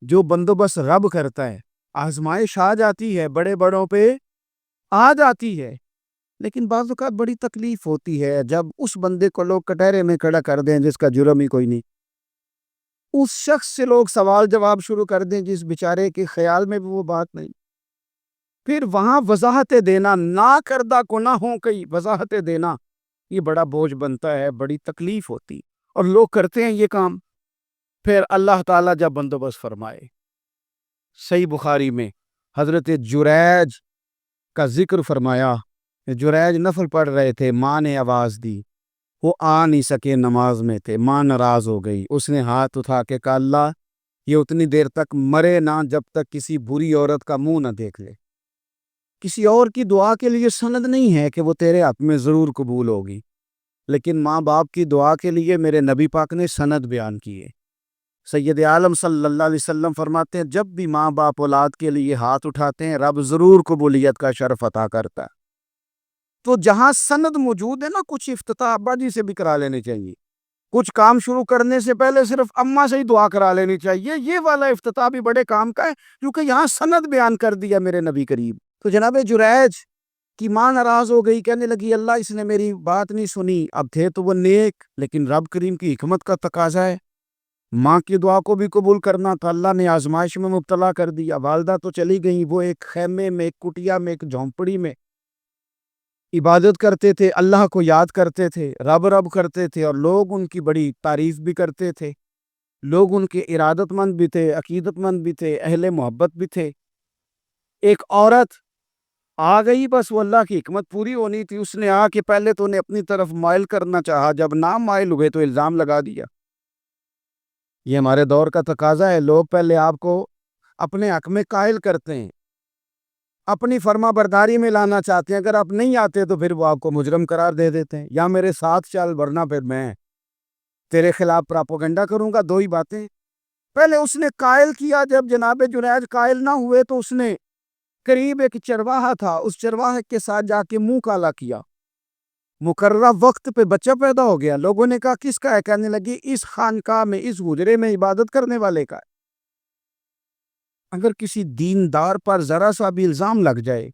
جو بندوبست رب کرتا ہے، آزمائش آ جاتی ہے، بڑے بڑوں پہ آ جاتی ہے، لیکن بعض اوقات بڑی تکلیف ہوتی ہے جب اس بندے کو لوگ کٹہرے میں کھڑا کر دیں جس کا جرم ہی کوئی نہیں، اس شخص سے لوگ سوال جواب شروع کر دیں جس بیچارے کے خیال میں بھی وہ بات نہیں، پھر وہاں وضاحتیں دینا، نہ کردہ گناہوں کی وضاحتیں دینا، یہ بڑا بوجھ بنتا ہے، بڑی تکلیف ہوتی، اور لوگ کرتے ہیں یہ کام۔ پھر اللہ تعالیٰ جب بندوبست فرمائے، صحیح بخاری میں حضرت جریج کا ذکر فرمایا، جریج نفل پڑھ رہے تھے، ماں نے آواز دی، وہ آ نہیں سکے، نماز میں تھے، ماں ناراض ہو گئی، اس نے ہاتھ اٹھا کے کہا اللہ یہ اتنی دیر تک مرے نہ جب تک کسی بری عورت کا منہ نہ دیکھ لے۔ کسی اور کی دعا کے لیے سند نہیں ہے کہ وہ تیرے حق میں ضرور قبول ہوگی، لیکن ماں باپ کی دعا کے لیے میرے نبی پاک نے سند بیان کیے۔ سید عالم صلی اللہ علیہ وسلم فرماتے ہیں جب بھی ماں باپ اولاد کے لیے ہاتھ اٹھاتے ہیں رب ضرور قبولیت کا شرف عطا کرتا ہے۔ تو جہاں سند موجود ہے نا، کچھ افتتاح ابا جی سے بھی کرا لینے چاہیے، کچھ کام شروع کرنے سے پہلے صرف اماں سے ہی دعا کرا لینی چاہیے، یہ والا افتتاح بھی بڑے کام کا ہے کیونکہ یہاں سند بیان کر دیا میرے نبی کریم۔ تو جناب جریج کی ماں ناراض ہو گئی، کہنے لگی اللہ اس نے میری بات نہیں سنی، اب تھے تو وہ نیک، لیکن رب کریم کی حکمت کا تقاضا ہے، ماں کی دعا کو بھی قبول کرنا تھا، اللہ نے آزمائش میں مبتلا کر دیا، والدہ تو چلی گئی، وہ ایک خیمے میں، ایک کٹیا میں، ایک جھونپڑی میں عبادت کرتے تھے، اللہ کو یاد کرتے تھے، رب رب کرتے تھے، اور لوگ ان کی بڑی تعریف بھی کرتے تھے، لوگ ان کے ارادت مند بھی تھے، عقیدت مند بھی تھے، اہل محبت بھی تھے۔ ایک عورت آ گئی، بس وہ اللہ کی حکمت پوری ہونی تھی، اس نے آ کے پہلے تو انہیں اپنی طرف مائل کرنا چاہا، جب نہ مائل ہوئے تو الزام لگا دیا۔ یہ ہمارے دور کا تقاضا ہے، لوگ پہلے آپ کو اپنے حق میں قائل کرتے ہیں، اپنی فرما برداری میں لانا چاہتے ہیں، اگر آپ نہیں آتے تو پھر وہ آپ کو مجرم قرار دے دیتے ہیں، یا میرے ساتھ چل ورنہ پھر میں تیرے خلاف پراپوگنڈا کروں گا، دو ہی باتیں۔ پہلے اس نے قائل کیا، جب جناب جنید قائل نہ ہوئے تو اس نے قریب ایک چرواہا تھا، اس چرواہے کے ساتھ جا کے منہ کالا کیا، مقررہ وقت پہ بچہ پیدا ہو گیا، لوگوں نے کہا کس کا ہے، کہنے لگی اس خانقاہ میں، اس حجرے میں عبادت کرنے والے کا ہے۔ اگر کسی دیندار پر ذرا سا بھی الزام لگ جائے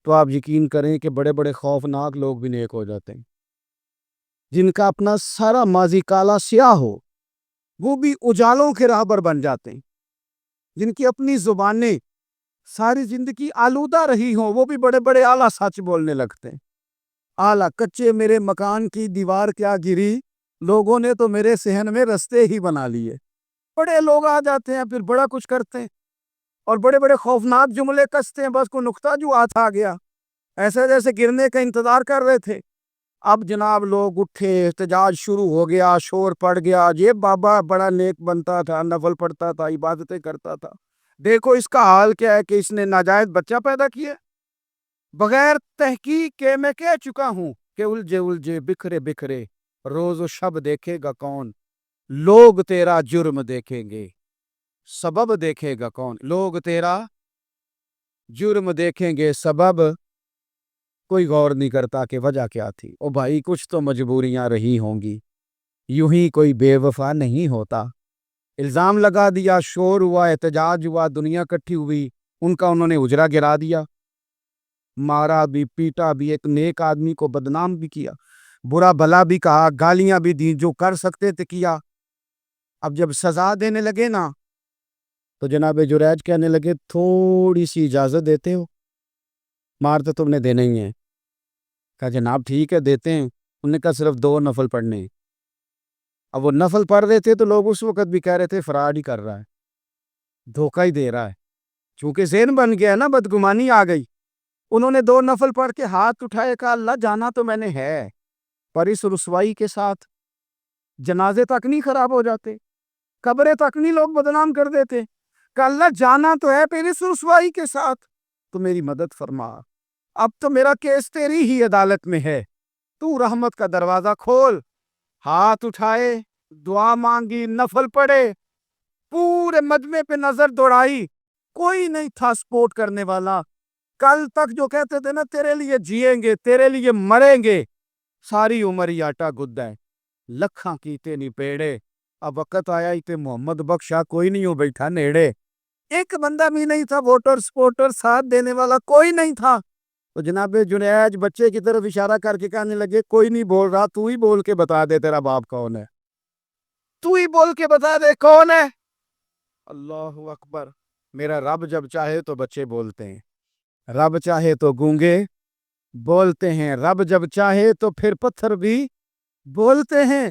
تو آپ یقین کریں کہ بڑے بڑے خوفناک لوگ بھی نیک ہو جاتے ہیں، جن کا اپنا سارا ماضی کالا سیاہ ہو وہ بھی اجالوں کے راہبر بن جاتے ہیں، جن کی اپنی زبانیں ساری زندگی آلودہ رہی ہوں وہ بھی بڑے بڑے اعلیٰ سچ بولنے لگتے ہیں۔ اعلیٰ کچے میرے مکان کی دیوار کیا گری، لوگوں نے تو میرے صحن میں رستے ہی بنا لیے۔ بڑے لوگ آ جاتے ہیں، پھر بڑا کچھ کرتے ہیں اور بڑے بڑے خوفناک جملے کستے ہیں، بس کو نقطہ جو ہاتھ آ گیا ایسے جیسے گرنے کا انتظار کر رہے تھے، اب جناب لوگ اٹھے، احتجاج شروع ہو گیا، شور پڑ گیا، یہ بابا بڑا نیک بنتا تھا، نفل پڑھتا تھا، عبادتیں کرتا تھا، دیکھو اس کا حال کیا ہے کہ اس نے ناجائز بچہ پیدا کیا۔ بغیر تحقیق کے میں کہہ چکا ہوں کہ الجھے الجھے بکھرے بکھرے روز و شب دیکھے گا کون، لوگ تیرا جرم دیکھیں گے، سبب دیکھے گا کون، لوگ تیرا جرم دیکھیں گے، سبب کوئی غور نہیں کرتا کہ وجہ کیا تھی۔ او بھائی کچھ تو مجبوریاں رہی ہوں گی، یوں ہی کوئی بے وفا نہیں ہوتا۔ الزام لگا دیا، شور ہوا، احتجاج ہوا، دنیا کٹھی ہوئی، ان کا انہوں نے اجرا گرا دیا، مارا بھی، پیٹا بھی، ایک نیک آدمی کو بدنام بھی کیا، برا بھلا بھی کہا، گالیاں بھی دی، جو کر سکتے تھے کیا۔ اب جب سزا دینے لگے نا تو جناب جریج کہنے لگے تھوڑی سی اجازت دیتے ہو، مار تو تم نے دینا ہی ہے۔ کہا جناب ٹھیک ہے دیتے ہیں، انہوں نے کہا صرف 2 نفل پڑھنے ہیں۔ اب وہ نفل پڑھ رہے تھے تو لوگ اس وقت بھی کہہ رہے تھے فراڈ ہی کر رہا ہے، دھوکہ ہی دے رہا ہے، چونکہ ذہن بن گیا نا، بدگمانی آ گئی۔ انہوں نے 2 نفل پڑھ کے ہاتھ اٹھائے، کہا اللہ جانا تو میں نے ہے، پر اس رسوائی کے ساتھ جنازے تک نہیں خراب ہو جاتے، قبریں تک نہیں لوگ بدنام کر دیتے، کہ اللہ جانا تو ہے پھر اس رسوائی کے ساتھ، تو میری مدد فرما، اب تو میرا کیس تیری ہی عدالت میں ہے، تو رحمت کا دروازہ کھول۔ ہاتھ اٹھائے، دعا مانگی، نفل پڑھے، پورے مجمع پہ نظر دوڑائی، کوئی نہیں تھا سپورٹ کرنے والا۔ کل تک جو کہتے تھے نا تیرے لیے جیئیں گے، تیرے لیے مریں گے، ساری عمر ہی آٹا گدا ہے، لکھاں کیتے نہیں پیڑے، اب وقت آیا ہی پہ محمد بخشا کوئی نہیں ہو بیٹھا نیڑے، ایک بندہ بھی نہیں تھا، ووٹر سپورٹر ساتھ دینے والا کوئی نہیں تھا. تو جناب جنید بچے کی طرف اشارہ کر کے کہنے لگے کوئی نہیں بول رہا، تو ہی بول کے بتا دے تیرا باپ کون ہے، تو ہی بول کے بتا دے کون ہے. اللہ اکبر. میرا رب جب چاہے تو بچے بولتے ہیں، رب چاہے تو گونگے بولتے ہیں، رب جب چاہے تو پھر پتھر بھی بولتے ہیں.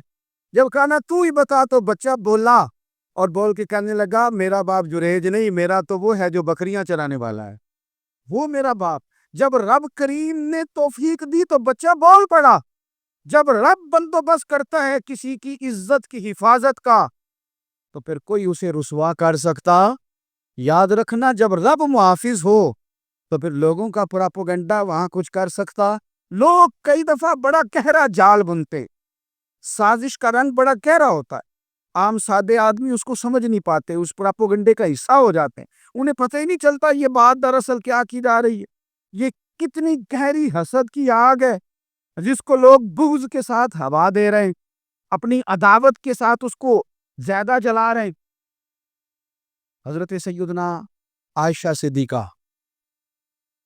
جب کہا نا تو ہی بتا تو بچہ بولا اور بول کے کہنے لگا میرا باپ جریج نہیں، میرا تو وہ ہے جو بکریاں چرانے والا ہے، وہ میرا باپ. جب رب کریم نے توفیق دی تو بچہ بول پڑا. جب رب بندوبست کرتا ہے کسی کی عزت کی حفاظت کا تو پھر کوئی اسے رسوا کر سکتا؟ یاد رکھنا جب رب محافظ ہو تو پھر لوگوں کا پراپوگنڈا وہاں کچھ کر سکتا؟ لوگ کئی دفعہ بڑا گہرا جال بنتے، سازش کا رنگ بڑا گہرا ہوتا ہے، عام سادے آدمی اس کو سمجھ نہیں پاتے، اس پراپوگنڈے کا حصہ ہو جاتے ہیں، انہیں پتہ ہی نہیں چلتا یہ بات دراصل کیا کی جا رہی ہے. یہ کتنی گہری حسد کی آگ ہے جس کو لوگ بغض کے ساتھ ہوا دے رہے ہیں، اپنی عداوت کے ساتھ اس کو زیادہ جلا رہے ہیں. حضرت سیدنا عائشہ صدیقہ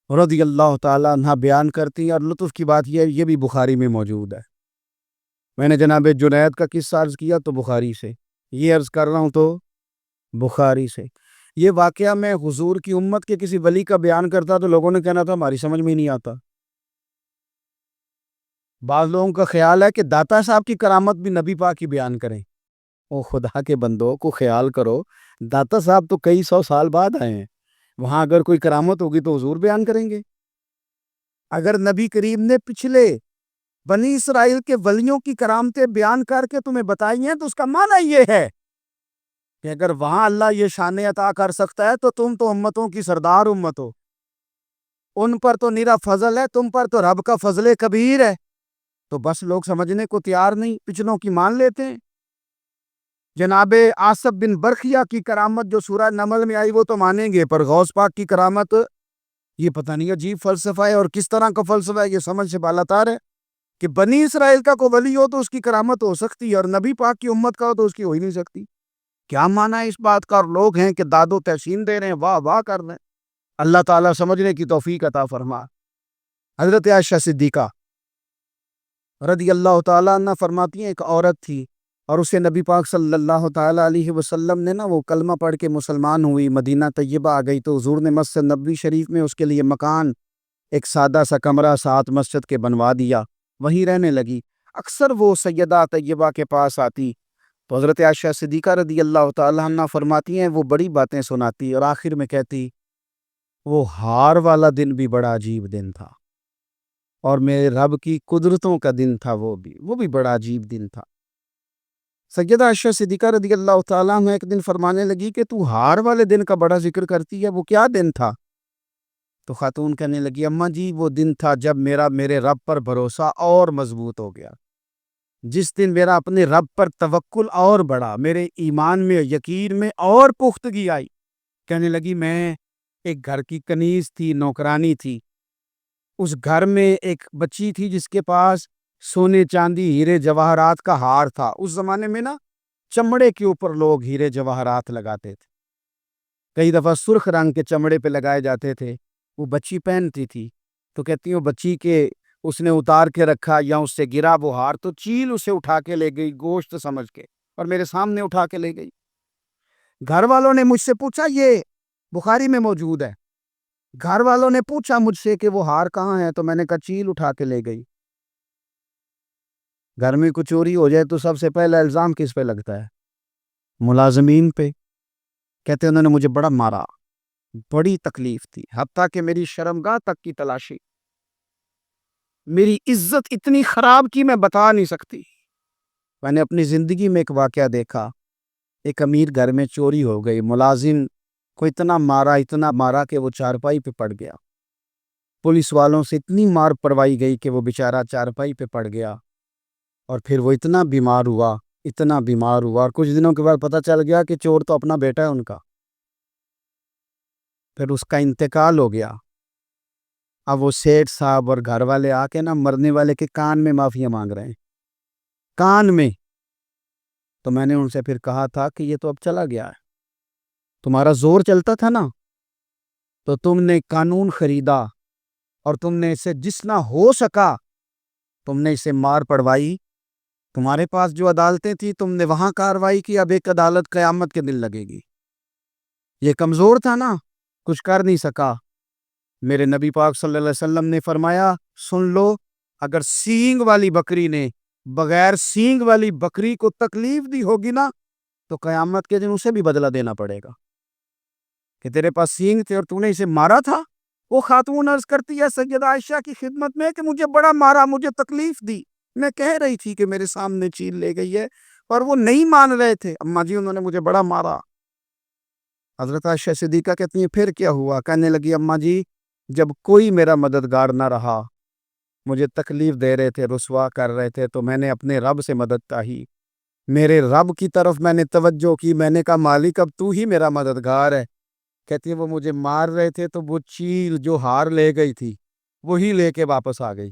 رضی اللہ تعالیٰ عنہ بیان کرتی ہیں، اور لطف کی بات یہ بھی بخاری میں موجود ہے. میں نے جناب جنید کا قصہ عرض کیا تو بخاری سے، یہ عرض کر رہا ہوں تو بخاری سے. یہ واقعہ میں حضور کی امت کے کسی ولی کا بیان کرتا تو لوگوں نے کہنا تھا ہماری سمجھ میں نہیں آتا. بعض لوگوں کا خیال ہے کہ داتا صاحب کی کرامت بھی نبی پاک کی بیان کریں. او خدا کے بندوں کو خیال کرو، داتا صاحب تو کئی سو سال بعد آئے ہیں، وہاں اگر کوئی کرامت ہوگی تو حضور بیان کریں گے. اگر نبی کریم نے پچھلے بنی اسرائیل کے ولیوں کی کرامتیں بیان کر کے تمہیں بتائی ہیں تو اس کا معنی یہ ہے کہ اگر وہاں اللہ یہ شان عطا کر سکتا ہے تو تم تو امتوں کی سردار امت ہو، ان پر تو نیرا فضل ہے، تم پر تو رب کا فضل کبیر ہے. تو بس لوگ سمجھنے کو تیار نہیں، پچھلوں کی مان لیتے ہیں. جناب آصف بن برخیہ کی کرامت جو سورہ نمل میں آئی وہ تو مانیں گے، پر غوث پاک کی کرامت یہ پتہ نہیں عجیب فلسفہ ہے، اور کس طرح کا فلسفہ ہے یہ سمجھ سے بالاتار ہے کہ بنی اسرائیل کا کوئی ولی ہو تو اس کی کرامت ہو سکتی ہے اور نبی پاک کی امت کا ہو تو اس کی ہو ہی نہیں سکتی. کیا معنی ہے اس بات کا؟ اور لوگ ہیں کہ داد و تحسین دے رہے ہیں، واہ واہ کر رہے ہیں. اللہ تعالیٰ سمجھنے کی توفیق عطا فرما. حضرت عائشہ صدیقہ رضی اللہ تعالیٰ عنہ فرماتی ہیں ایک عورت تھی اور اسے نبی پاک صلی اللہ تعالیٰ علیہ وسلم نے وہ کلمہ پڑھ کے مسلمان ہوئی، مدینہ طیبہ آ گئی تو حضور نے مسجد نبوی شریف میں اس کے لیے مکان، ایک سادہ سا کمرہ ساتھ مسجد کے بنوا دیا، وہیں رہنے لگی. اکثر وہ سیدہ طیبہ کے پاس آتی تو حضرت عائشہ صدیقہ رضی اللہ تعالیٰ عنہ فرماتی ہیں وہ بڑی باتیں سناتی اور آخر میں کہتی وہ ہار والا دن بھی بڑا عجیب دن تھا اور میرے رب کی قدرتوں کا دن تھا، وہ بھی بڑا عجیب دن تھا. سیدہ عائشہ صدیقہ رضی اللہ تعالیٰ عنہ ایک دن فرمانے لگی کہ تو ہار والے دن کا بڑا ذکر کرتی ہے، وہ کیا دن تھا؟ تو خاتون کہنے لگی اماں جی وہ دن تھا جب میرے رب پر بھروسہ اور مضبوط ہو گیا، جس دن میرا اپنے رب پر توکل اور بڑھا، میرے ایمان میں یقین میں اور پختگی آئی. کہنے لگی میں ایک گھر کی کنیز تھی، نوکرانی تھی، اس گھر میں ایک بچی تھی جس کے پاس سونے چاندی ہیرے جواہرات کا ہار تھا. اس زمانے میں چمڑے کے اوپر لوگ ہیرے جواہرات لگاتے تھے، کئی دفعہ سرخ رنگ کے چمڑے پہ لگائے جاتے تھے. وہ بچی پہنتی تھی تو کہتی ہوں بچی کے اس نے اتار کے رکھا یا اس سے گرا وہ ہار تو چیل اسے اٹھا کے لے گئی گوشت سمجھ کے اور میرے سامنے اٹھا کے لے گئی. گھر والوں نے مجھ سے پوچھا، یہ بخاری میں موجود ہے، گھر والوں نے پوچھا مجھ سے کہ وہ ہار کہاں ہے تو میں نے کہا چیل اٹھا کے لے گئی. گھر میں کچھ چوری ہو جائے تو سب سے پہلا الزام کس پہ لگتا ہے؟ ملازمین پہ. کہتے انہوں نے مجھے بڑا مارا، بڑی تکلیف تھی، حتیٰ کہ میری شرمگاہ تک کی تلاشی، میری عزت اتنی خراب کی میں بتا نہیں سکتی. میں نے اپنی زندگی میں ایک واقعہ دیکھا، ایک امیر گھر میں چوری ہو گئی، ملازم کو اتنا مارا کہ وہ چارپائی پہ پڑ گیا. پولیس والوں سے اتنی مار پڑوائی گئی کہ وہ بیچارہ چارپائی پہ پڑ گیا اور پھر وہ اتنا بیمار ہوا اور کچھ دنوں کے بعد پتہ چل گیا کہ چور تو اپنا بیٹا ہے ان کا. پھر اس کا انتقال ہو گیا. اب وہ سیٹھ صاحب اور گھر والے آ کے مرنے والے کے کان میں معافی مانگ رہے ہیں، کان میں. تو میں نے ان سے پھر کہا تھا کہ یہ تو اب چلا گیا ہے، تمہارا زور چلتا تھا نا، تو تم نے قانون خریدا اور تم نے اسے جتنا ہو سکا تم نے اسے مار پڑوائی، تمہارے پاس جو عدالتیں تھی تم نے وہاں کاروائی کی، اب ایک عدالت قیامت کے دن لگے گی۔ یہ کمزور تھا نا، کچھ کر نہیں سکا۔ میرے نبی پاک صلی اللہ علیہ وسلم نے فرمایا، سن لو، اگر سینگ والی بکری نے بغیر سینگ والی بکری کو تکلیف دی ہوگی نا تو قیامت کے دن اسے بھی بدلہ دینا پڑے گا کہ تیرے پاس سینگ تھے اور تو نے اسے مارا تھا۔ وہ خاتون عرض کرتی ہے سیدہ عائشہ کی خدمت میں کہ مجھے بڑا مارا، مجھے تکلیف دی، میں کہہ رہی تھی کہ میرے سامنے چیل لے گئی ہے اور وہ نہیں مان رہے تھے، اماں جی انہوں نے مجھے بڑا مارا۔ حضرت عائشہ صدیقہ کہتی ہیں پھر کیا ہوا؟ کہنے لگی اماں جی جب کوئی میرا مددگار نہ رہا، مجھے تکلیف دے رہے تھے، رسوا کر رہے تھے، تو میں نے اپنے رب سے مدد چاہی، میرے رب کی طرف میں نے توجہ کی، میں نے کہا مالک اب تو ہی میرا مددگار ہے۔ کہتی ہے وہ مجھے مار رہے تھے تو وہ چیل جو ہار لے گئی تھی وہی لے کے واپس آ گئی،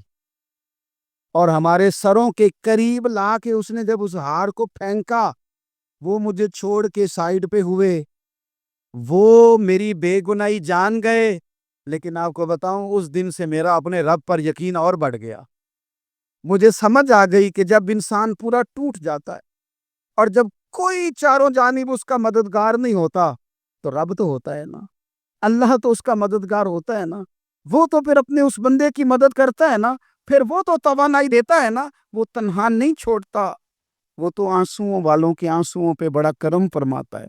اور ہمارے سروں کے قریب لا کے اس نے جب اس ہار کو پھینکا، وہ مجھے چھوڑ کے سائیڈ پہ ہوئے، وہ میری بے گناہی جان گئے، لیکن آپ کو بتاؤں اس دن سے میرا اپنے رب پر یقین اور بڑھ گیا۔ مجھے سمجھ آ گئی کہ جب انسان پورا ٹوٹ جاتا ہے اور جب کوئی چاروں جانب اس کا مددگار نہیں ہوتا تو رب تو ہوتا ہے نا، اللہ تو اس کا مددگار ہوتا ہے نا، وہ تو پھر اپنے اس بندے کی مدد کرتا ہے نا، پھر وہ تو توانائی دیتا ہے نا، وہ تنہا نہیں چھوڑتا، وہ تو آنسوؤں والوں کے آنسوؤں پہ بڑا کرم فرماتا ہے،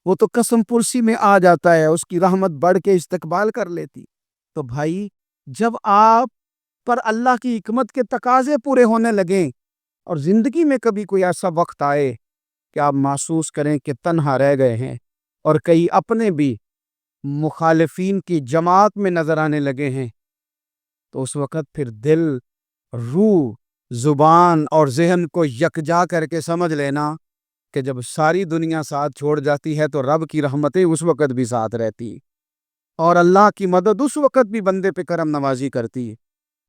وہ تو قسم پرسی میں آ جاتا ہے، اس کی رحمت بڑھ کے استقبال کر لیتی۔ تو بھائی جب آپ پر اللہ کی حکمت کے تقاضے پورے ہونے لگیں اور زندگی میں کبھی کوئی ایسا وقت آئے کہ آپ محسوس کریں کہ تنہا رہ گئے ہیں اور کئی اپنے بھی مخالفین کی جماعت میں نظر آنے لگے ہیں، تو اس وقت پھر دل، روح، زبان اور ذہن کو یکجا کر کے سمجھ لینا کہ جب ساری دنیا ساتھ چھوڑ جاتی ہے تو رب کی رحمتیں اس وقت بھی ساتھ رہتی اور اللہ کی مدد اس وقت بھی بندے پہ کرم نوازی کرتی۔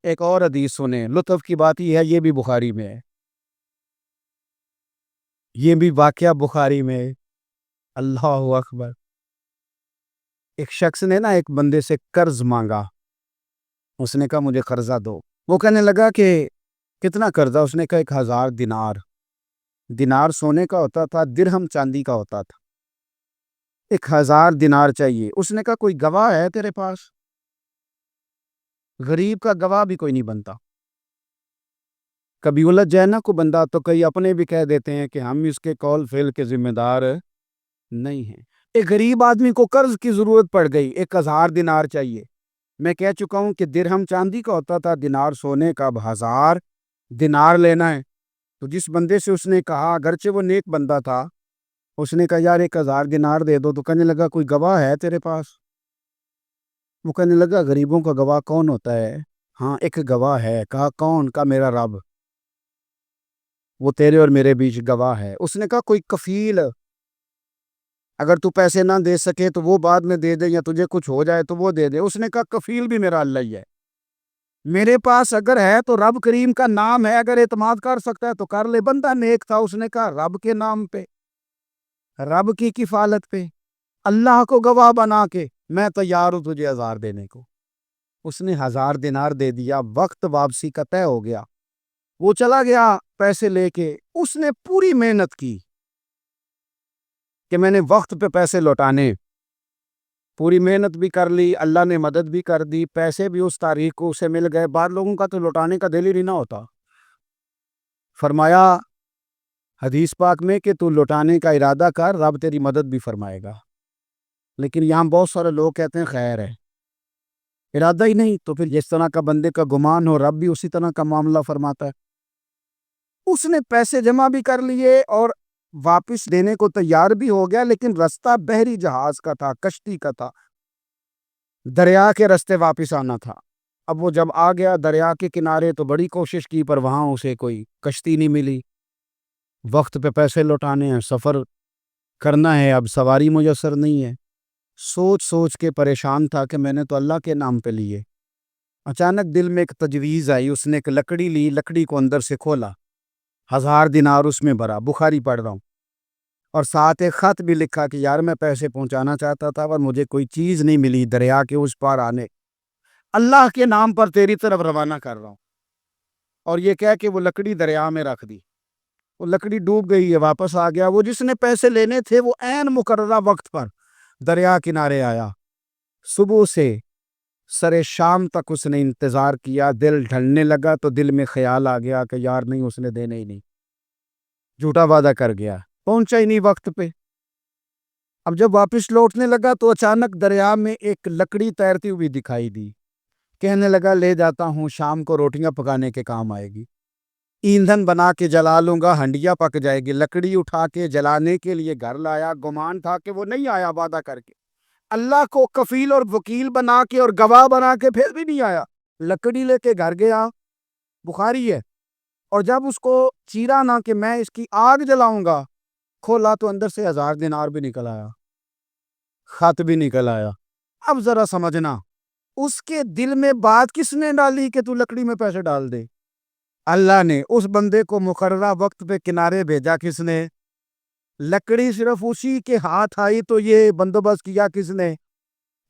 ایک اور حدیث سنیں، لطف کی بات یہ ہے یہ بھی بخاری میں ہے، یہ بھی واقعہ بخاری میں ہے۔ اللہ اکبر۔ ایک شخص نے نا ایک بندے سے قرض مانگا، اس نے کہا مجھے قرضہ دو، وہ کہنے لگا کہ کتنا قرضہ؟ اس نے کہا 1000 دینار۔ دینار سونے کا ہوتا تھا، درہم چاندی کا ہوتا تھا، 1000 دینار چاہیے۔ اس نے کہا کوئی گواہ ہے تیرے پاس؟ غریب کا گواہ بھی کوئی نہیں بنتا، کبھی الجھ جائے نا کو بندہ تو کئی اپنے بھی کہہ دیتے ہیں کہ ہم اس کے قول فعل کے ذمہ دار نہیں ہیں۔ ایک غریب آدمی کو قرض کی ضرورت پڑ گئی، 1000 دینار چاہیے۔ میں کہہ چکا ہوں کہ درہم چاندی کا ہوتا تھا، دینار سونے کا، اب 1000 دینار لینا ہے۔ تو جس بندے سے اس نے کہا، اگرچہ وہ نیک بندہ تھا، اس نے کہا یار 1000 دینار دے دو، تو کہنے لگا کوئی گواہ ہے تیرے پاس؟ وہ کہنے لگا غریبوں کا گواہ کون ہوتا ہے؟ ہاں ایک گواہ ہے۔ کہا کون؟ کہا میرا رب، وہ تیرے اور میرے بیچ گواہ ہے۔ اس نے کہا کوئی کفیل، اگر تو پیسے نہ دے سکے تو وہ بعد میں دے دے، یا تجھے کچھ ہو جائے تو وہ دے دے۔ اس نے کہا کفیل بھی میرا اللہ ہی ہے، میرے پاس اگر ہے تو رب کریم کا نام ہے، اگر اعتماد کر سکتا ہے تو کر لے۔ بندہ نیک تھا، اس نے کہا رب کے نام پہ، رب کی کفالت پہ، اللہ کو گواہ بنا کے میں تیار ہوں تجھے 1000 دینے کو۔ اس نے 1000 دینار دے دیا، وقت واپسی کا طے ہو گیا، وہ چلا گیا پیسے لے کے۔ اس نے پوری محنت کی کہ میں نے وقت پہ پیسے لوٹانے، پوری محنت بھی کر لی، اللہ نے مدد بھی کر دی، پیسے بھی اس تاریخ کو اسے مل گئے۔ بعض لوگوں کا تو لوٹانے کا دل ہی نہیں ہوتا۔ فرمایا حدیث پاک میں کہ تو لوٹانے کا ارادہ کر، رب تیری مدد بھی فرمائے گا، لیکن یہاں بہت سارے لوگ کہتے ہیں خیر ہے، ارادہ ہی نہیں، تو پھر جس طرح کا بندے کا گمان ہو رب بھی اسی طرح کا معاملہ فرماتا ہے۔ اس نے پیسے جمع بھی کر لیے اور واپس دینے کو تیار بھی ہو گیا، لیکن رستہ بحری جہاز کا تھا، کشتی کا تھا، دریا کے رستے واپس آنا تھا۔ اب وہ جب آ گیا دریا کے کنارے تو بڑی کوشش کی، پر وہاں اسے کوئی کشتی نہیں ملی، وقت پہ پیسے لوٹانے ہیں، سفر کرنا ہے، اب سواری میسر نہیں ہے، سوچ سوچ کے پریشان تھا کہ میں نے تو اللہ کے نام پہ لیے۔ اچانک دل میں ایک تجویز آئی، اس نے ایک لکڑی لی، لکڑی کو اندر سے کھولا، 1000 دینار اس میں بھرا، بخاری پڑھ رہا ہوں، اور ساتھ ایک خط بھی لکھا کہ یار میں پیسے پہنچانا چاہتا تھا پر مجھے کوئی چیز نہیں ملی دریا کے اس پار آنے، اللہ کے نام پر تیری طرف روانہ کر رہا ہوں۔ اور یہ کہہ کے وہ لکڑی دریا میں رکھ دی، وہ لکڑی ڈوب گئی ہے، واپس آ گیا۔ وہ جس نے پیسے لینے تھے وہ عین مقررہ وقت پر دریا کنارے آیا، صبح سے سرے شام تک اس نے انتظار کیا۔ دل ڈھلنے لگا تو دل میں خیال آ گیا کہ یار نہیں، اس نے دینے ہی نہیں، جھوٹا وعدہ کر گیا، پہنچا ہی نہیں وقت پہ۔ اب جب واپس لوٹنے لگا تو اچانک دریا میں ایک لکڑی تیرتی ہوئی دکھائی دی، کہنے لگا لے جاتا ہوں، شام کو روٹیاں پکانے کے کام آئے گی، ایندھن بنا کے جلا لوں گا، ہنڈیا پک جائے گی۔ لکڑی اٹھا کے جلانے کے لیے گھر لایا، گمان تھا کہ وہ نہیں آیا وعدہ کر کے، اللہ کو کفیل اور وکیل بنا کے اور گواہ بنا کے پھر بھی نہیں آیا۔ لکڑی لے کے گھر گیا، بخاری ہے، اور جب اس کو چیرا نہ کہ میں اس کی آگ جلاؤں گا، کھولا تو اندر سے 1000 دینار بھی نکل آیا، خط بھی نکل آیا۔ اب ذرا سمجھنا، اس کے دل میں بات کس نے ڈالی کہ تو لکڑی میں پیسے ڈال دے؟ اللہ نے۔ اس بندے کو مقررہ وقت پہ کنارے بھیجا کس نے؟ لکڑی صرف اسی کے ہاتھ آئی تو یہ بندوبست کیا کس نے؟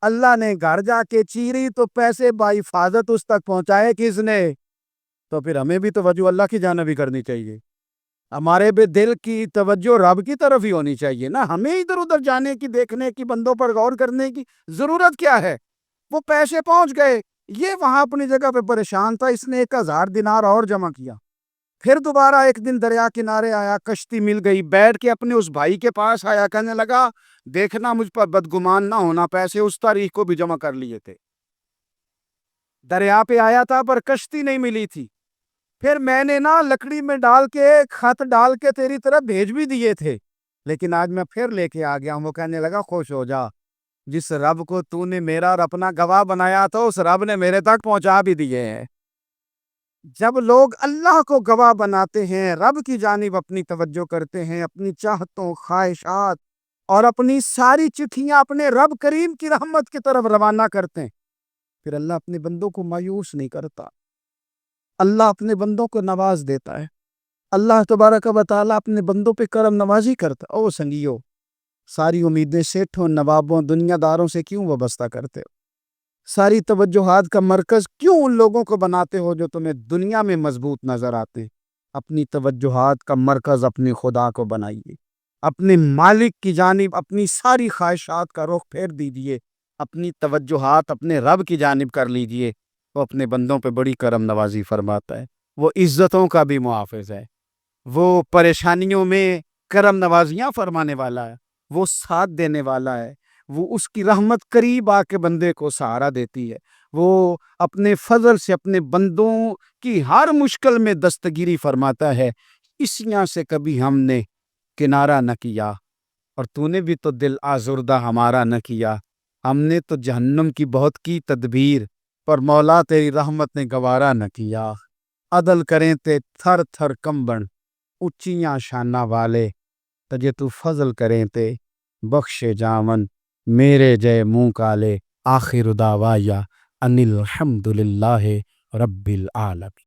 اللہ نے۔ گھر جا کے چیری تو پیسے بحفاظت اس تک پہنچائے کس نے؟ تو پھر ہمیں بھی توجہ اللہ کی جانب ہی کرنی چاہیے، ہمارے بھی دل کی توجہ رب کی طرف ہی ہونی چاہیے نا۔ ہمیں ادھر ادھر جانے کی، دیکھنے کی، بندوں پر غور کرنے کی ضرورت کیا ہے؟ وہ پیسے پہنچ گئے، یہ وہاں اپنی جگہ پہ پریشان تھا، اس نے 1000 دینار اور جمع کیا۔ پھر دوبارہ ایک دن دریا کنارے آیا، کشتی مل گئی، بیٹھ کے اپنے اس بھائی کے پاس آیا، کہنے لگا دیکھنا مجھ پر بدگمان نہ ہونا، پیسے اس تاریخ کو بھی جمع کر لیے تھے، دریا پہ آیا تھا پر کشتی نہیں ملی تھی، پھر میں نے نا لکڑی میں ڈال کے خط ڈال کے تیری طرف بھیج بھی دیے تھے، لیکن آج میں پھر لے کے آ گیا ہوں۔ وہ کہنے لگا خوش ہو جا، جس رب کو تو نے میرا اور اپنا گواہ بنایا تھا اس رب نے میرے تک پہنچا بھی دیے ہیں۔ جب لوگ اللہ کو گواہ بناتے ہیں، رب کی جانب اپنی توجہ کرتے ہیں، اپنی چاہتوں، خواہشات اور اپنی ساری چٹھیاں اپنے رب کریم کی رحمت کی طرف روانہ کرتے ہیں، پھر اللہ اپنے بندوں کو مایوس نہیں کرتا، اللہ اپنے بندوں کو نواز دیتا ہے۔ اللہ تبارک و تعالیٰ اپنے بندوں پہ کرم نوازی کرتا۔ او سنگیو، ساری امیدیں سیٹھوں، نوابوں، دنیا داروں سے کیوں وابستہ کرتے ہو؟ ساری توجہات کا مرکز کیوں ان لوگوں کو بناتے ہو جو تمہیں دنیا میں مضبوط نظر آتے؟ اپنی توجہات کا مرکز اپنے خدا کو بنائیے، اپنے مالک کی جانب اپنی ساری خواہشات کا رخ پھیر دیجیے، اپنی توجہات اپنے رب کی جانب کر لیجیے۔ وہ اپنے بندوں پہ بڑی کرم نوازی فرماتا ہے، وہ عزتوں کا بھی محافظ ہے، وہ پریشانیوں میں کرم نوازیاں فرمانے والا ہے، وہ ساتھ دینے والا ہے، وہ اس کی رحمت قریب آ کے بندے کو سہارا دیتی ہے، وہ اپنے فضل سے اپنے بندوں کی ہر مشکل میں دستگیری فرماتا ہے۔ اسیاں سے کبھی ہم نے کنارہ نہ کیا، اور تو نے بھی تو دل آزردہ ہمارا نہ کیا، ہم نے تو جہنم کی بہت کی تدبیر، پر مولا تیری رحمت نے گوارا نہ کیا۔ عدل کریں تے تھر تھر کمبن، اچیاں شانہ والے، تجھے تو فضل کریں تے بخشے جاون، میرے جے منہ کالے۔ آخر دعوایا ان الحمد للہ رب العالمین۔